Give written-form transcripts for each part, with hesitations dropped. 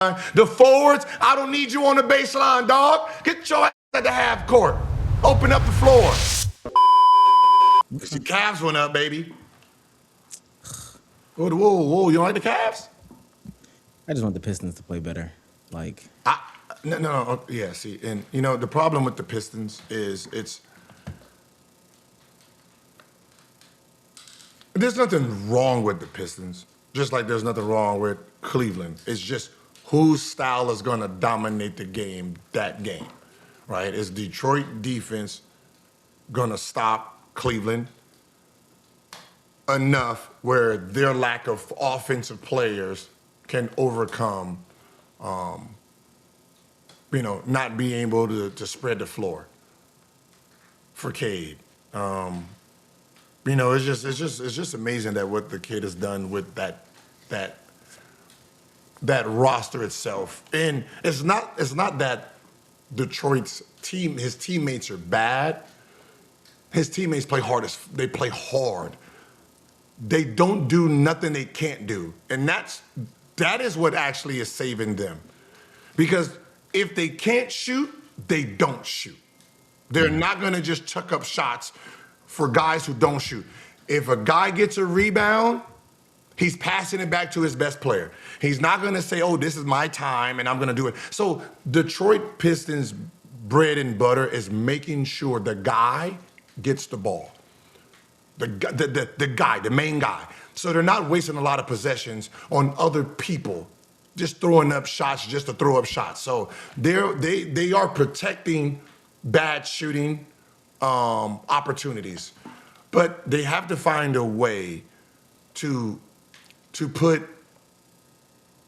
The forwards, I don't need you on the baseline, dog. Get your ass at the half court. Open up the floor. The Cavs went up, baby. Whoa. You don't like the Cavs? I just want the Pistons to play better. No. Yeah, see, and the problem with the Pistons is there's nothing wrong with the Pistons, just like there's nothing wrong with Cleveland. It's just whose style is going to dominate the game that game, right? Is Detroit defense going to stop Cleveland enough where their lack of offensive players can overcome, not being able to spread the floor for Cade? It's just amazing that what the kid has done with that roster itself. And it's not that Detroit's team, his teammates are bad. His teammates play hard. They play hard. They don't do nothing they can't do. And that is what actually is saving them. Because if they can't shoot, they don't shoot. They're not going to just chuck up shots for guys who don't shoot. If a guy gets a rebound, he's passing it back to his best player. He's not going to say, oh, this is my time and I'm going to do it. So Detroit Pistons' bread and butter is making sure the guy gets the ball. The guy, the main guy. So they're not wasting a lot of possessions on other people, just throwing up shots just to throw up shots. So they are protecting bad shooting opportunities, but they have to find a way to put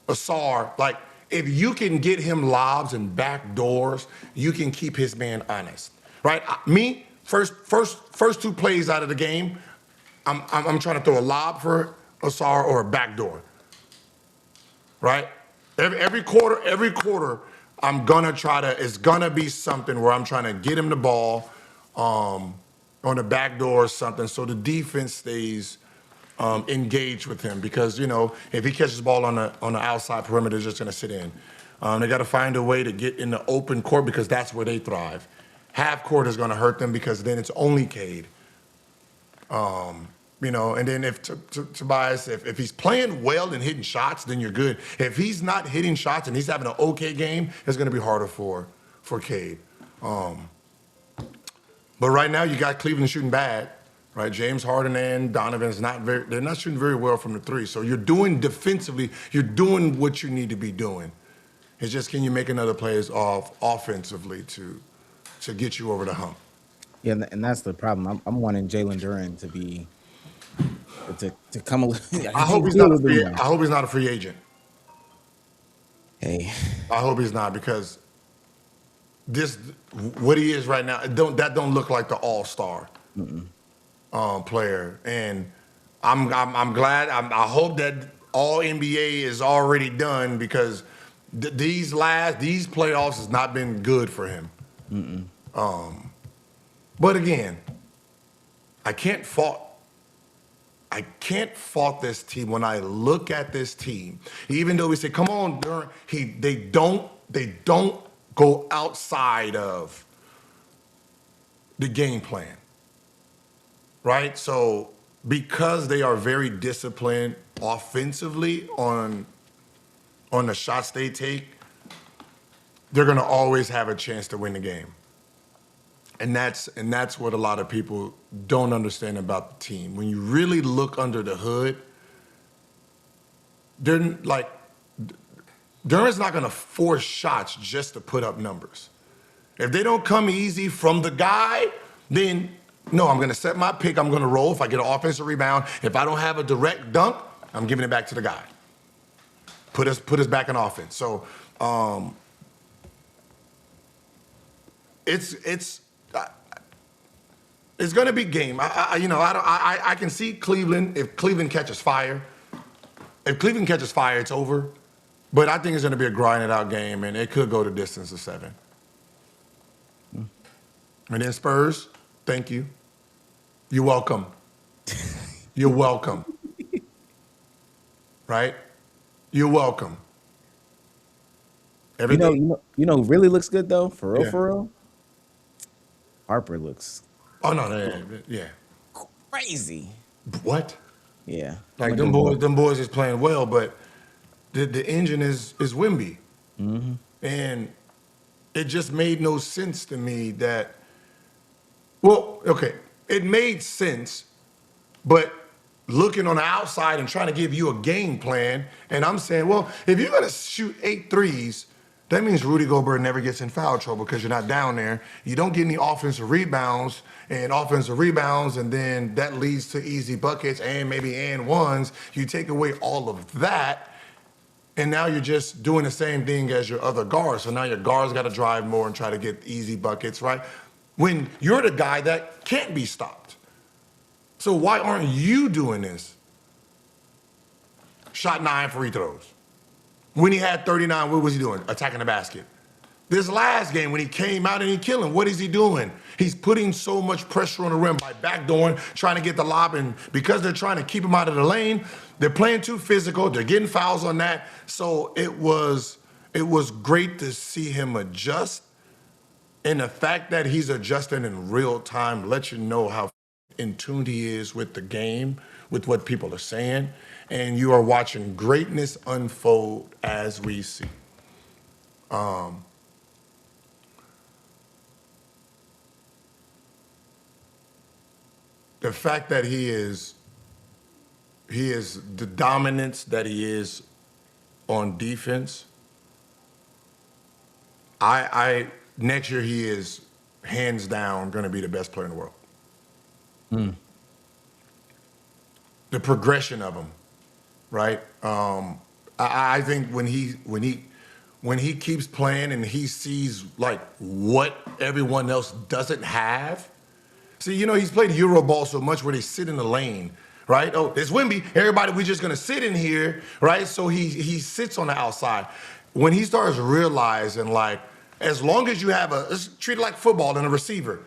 Asar, like, if you can get him lobs and back doors, you can keep his man honest, right? First two plays out of the game, I'm trying to throw a lob for Asar or a back door, right? Every quarter, it's gonna be something where I'm trying to get him the ball on the back door or something, so the defense stays engaged with him. Because if he catches the ball on the outside perimeter, they're just gonna sit in. They got to find a way to get in the open court because that's where they thrive. Half court is gonna hurt them because then it's only Cade. And then if Tobias, if he's playing well and hitting shots, then you're good. If he's not hitting shots and he's having an okay game, it's going to be harder for Cade. But right now you got Cleveland shooting bad, right? James Harden and Donovan's they're not shooting very well from the three. So you're doing defensively, you're doing what you need to be doing. It's just, can you make another plays off offensively to get you over the hump? Yeah, and that's the problem. I'm wanting Jalen Duren to come a little. I hope he's not a free agent. Hey, I hope he's not, because what he is right now, that don't look like the all-star player. And I'm glad. I hope that all NBA is already done, because these playoffs has not been good for him. But again, I can't fault this team. When I look at this team, even though we say, come on, they don't go outside of the game plan, right? So because they are very disciplined offensively on the shots they take, they're going to always have a chance to win the game. And that's what a lot of people don't understand about the team. When you really look under the hood, Duren's not going to force shots just to put up numbers. If they don't come easy from the guy, then no, I'm going to set my pick. I'm going to roll. If I get an offensive rebound, if I don't have a direct dunk, I'm giving it back to the guy. Put us back in offense. So it's going to be game. I can see Cleveland. If Cleveland catches fire, it's over. But I think it's going to be a grinded out game, and it could go the distance of 7. And then Spurs, thank you. You're welcome. You're welcome. Right? You're welcome. Everything. Who really looks good though. For real, Yeah. for real. Harper looks Oh no, yeah. crazy. What? Yeah, I'm Like gonna give him a. them boys is playing well, but the engine is Wemby, and it just made no sense to me that. Well, okay, it made sense, but looking on the outside and trying to give you a game plan, and I'm saying, well, if you're gonna shoot 8 threes, that means Rudy Gobert never gets in foul trouble because you're not down there. You don't get any offensive rebounds, and then that leads to easy buckets and maybe and ones. You take away all of that, and now you're just doing the same thing as your other guards. So now your guards got to drive more and try to get easy buckets, right? When you're the guy that can't be stopped. So why aren't you doing this? Shot 9 free throws. When he had 39, what was he doing? Attacking the basket. This last game, when he came out and he killed him, what is he doing? He's putting so much pressure on the rim by backdooring, trying to get the lob, and because they're trying to keep him out of the lane, they're playing too physical. They're getting fouls on that. So it was great to see him adjust, and the fact that he's adjusting in real time lets you know how in tune he is with the game, with what people are saying, and you are watching greatness unfold as we see. The fact that he is the dominance that he is on defense. I next year he is hands down going to be the best player in the world. The progression of him, right? I think when he keeps playing and he sees like what everyone else doesn't have. See, he's played Euro ball so much where they sit in the lane, right? Oh, there's Wemby. Everybody, we're just gonna sit in here, right? So he sits on the outside. When he starts realizing, like, as long as you have let's treat it like football and a receiver.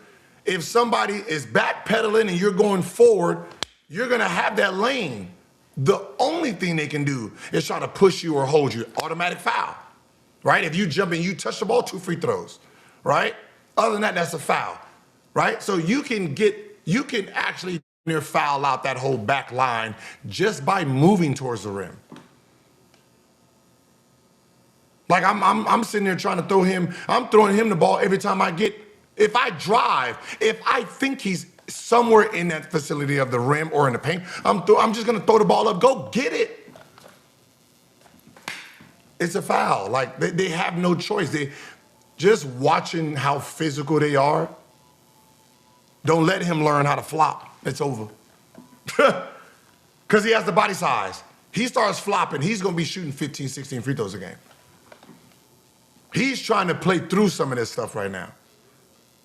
If somebody is backpedaling and you're going forward, you're gonna have that lane. The only thing they can do is try to push you or hold you. Automatic foul, right? If you jump and you touch the ball, 2 free throws, right? Other than that, that's a foul. Right? So you can actually foul out that whole back line just by moving towards the rim. Like I'm sitting there trying to I'm throwing him the ball every time if I drive, if I think he's somewhere in that facility of the rim or in the paint, I'm just gonna throw the ball up, go get it. It's a foul. Like they have no choice. They just watching how physical they are. Don't let him learn how to flop. It's over. Because he has the body size. He starts flopping, he's going to be shooting 15, 16 free throws a game. He's trying to play through some of this stuff right now.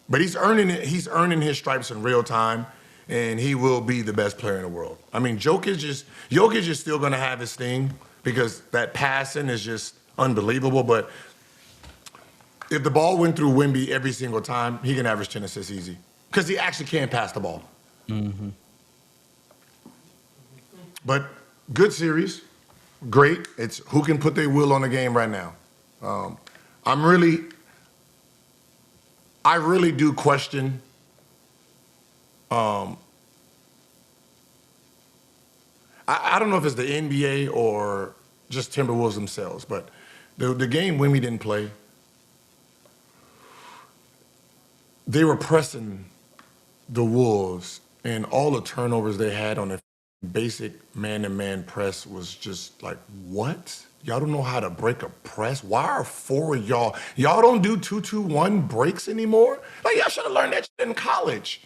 But he's earning it. He's earning his stripes in real time, and he will be the best player in the world. I mean, Jokic is still going to have his thing because that passing is just unbelievable. But if the ball went through Wemby every single time, he can average 10 assists easy. Because he actually can pass the ball. Mm-hmm. But good series, great. It's who can put their will on the game right now. I really do question. I don't know if it's the NBA or just Timberwolves themselves, but the game Wemby didn't play, they were pressing the Wolves, and all the turnovers they had on the basic man-to-man press was just like, what? Y'all don't know how to break a press? Why are 4 of y'all don't do 2-2-1 breaks anymore? Like, y'all should have learned that shit in college.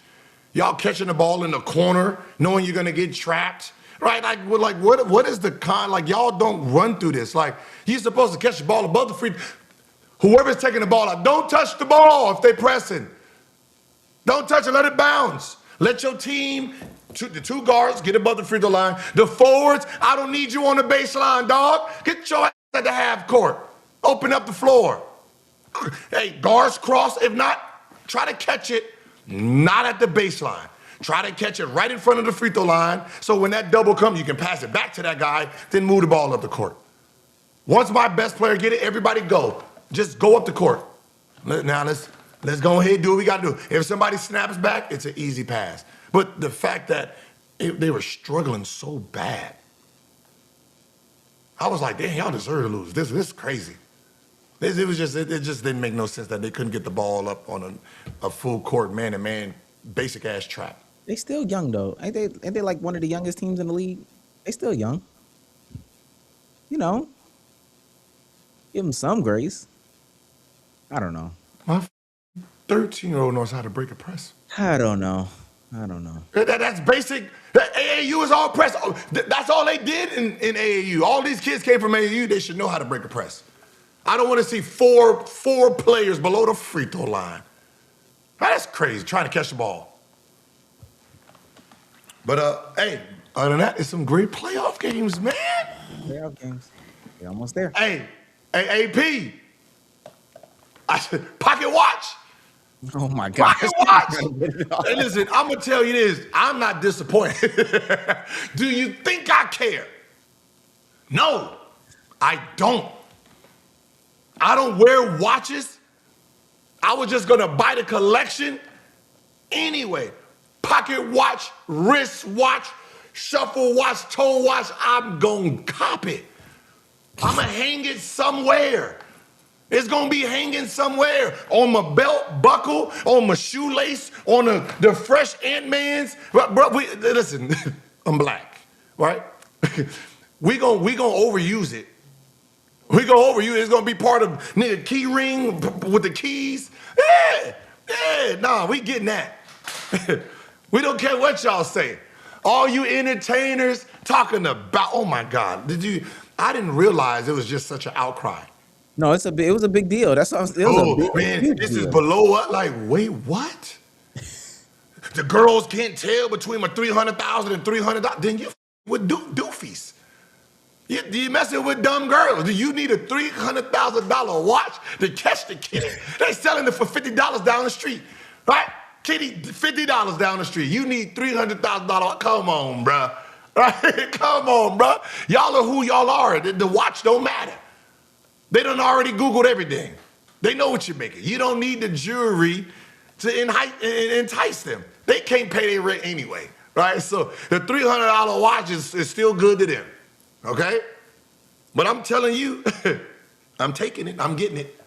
Y'all catching the ball in the corner, knowing you're gonna get trapped, right? What is the like, y'all don't run through this. Like, you're supposed to catch the ball above the free. Whoever's taking the ball out, don't touch the ball if they pressing. Don't touch it, let it bounce. Let your team, the 2 guards, get above the free throw line. The forwards, I don't need you on the baseline, dog. Get your ass at the half court. Open up the floor. Hey, guards cross. If not, try to catch it not at the baseline. Try to catch it right in front of the free throw line, so when that double comes, you can pass it back to that guy, then move the ball up the court. Once my best player get it, everybody go. Just go up the court. Now let's go ahead and do what we got to do. If somebody snaps back, it's an easy pass. But the fact that they were struggling so bad, I was like, damn, y'all deserve to lose. This is crazy. It just didn't make no sense that they couldn't get the ball up on a full court man-to-man basic ass trap. They still young though. Ain't they like one of the youngest teams in the league? They still young. You know, give them some grace. I don't know. My 13-year-old knows how to break a press. I don't know. That's basic. The AAU is all press. That's all they did in AAU. All these kids came from AAU. They should know how to break a press. I don't want to see four players below the free throw line. That's crazy, trying to catch the ball. But, hey, other than that, it's some great playoff games, man. Playoff games. They're almost there. Hey, AP. Pocket watch. Oh, my God. Pocket watch. Hey, listen, I'm going to tell you this. I'm not disappointed. Do you think I care? No, I don't. I don't wear watches. I was just going to buy the collection anyway. Pocket watch, wrist watch, shuffle watch, toe watch. I'm going to cop it. I'm going to hang it somewhere. It's going to be hanging somewhere on my belt buckle, on my shoelace, on the fresh Ant-Mans. Bro, listen, I'm black, right? we gonna overuse it. We gonna overuse it. It's gonna be part of nigga key ring with the keys. Nah, we getting that. We don't care what y'all say. All you entertainers talking about, oh my God, I didn't realize it was just such an outcry. No, it was a big deal. That's what it was man, this is below what? Like, wait, what? The girls can't tell between my $300,000 and $300. Then you with doofies. You messing with dumb girls. Do you need a $300,000 watch to catch the kitty? They selling it for $50 down the street, right? Kitty, $50 down the street. You need $300,000. Come on, bruh. Right? Come on, bruh. Y'all are who y'all are. The watch don't matter. They done already Googled everything. They know what you're making. You don't need the jewelry to entice them. They can't pay their rent anyway, right? So the $300 watch is still good to them, okay? But I'm telling you, I'm taking it. I'm getting it.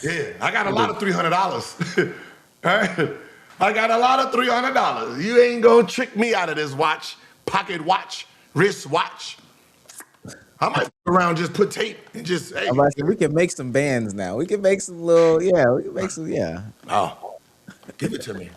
Yeah, I got a lot of $300. All right? I got a lot of $300. You ain't gonna trick me out of this watch, pocket watch, wrist watch. I might around just put tape and just, hey. We can make some bands now. We can make some we can make some, Oh, give it to me.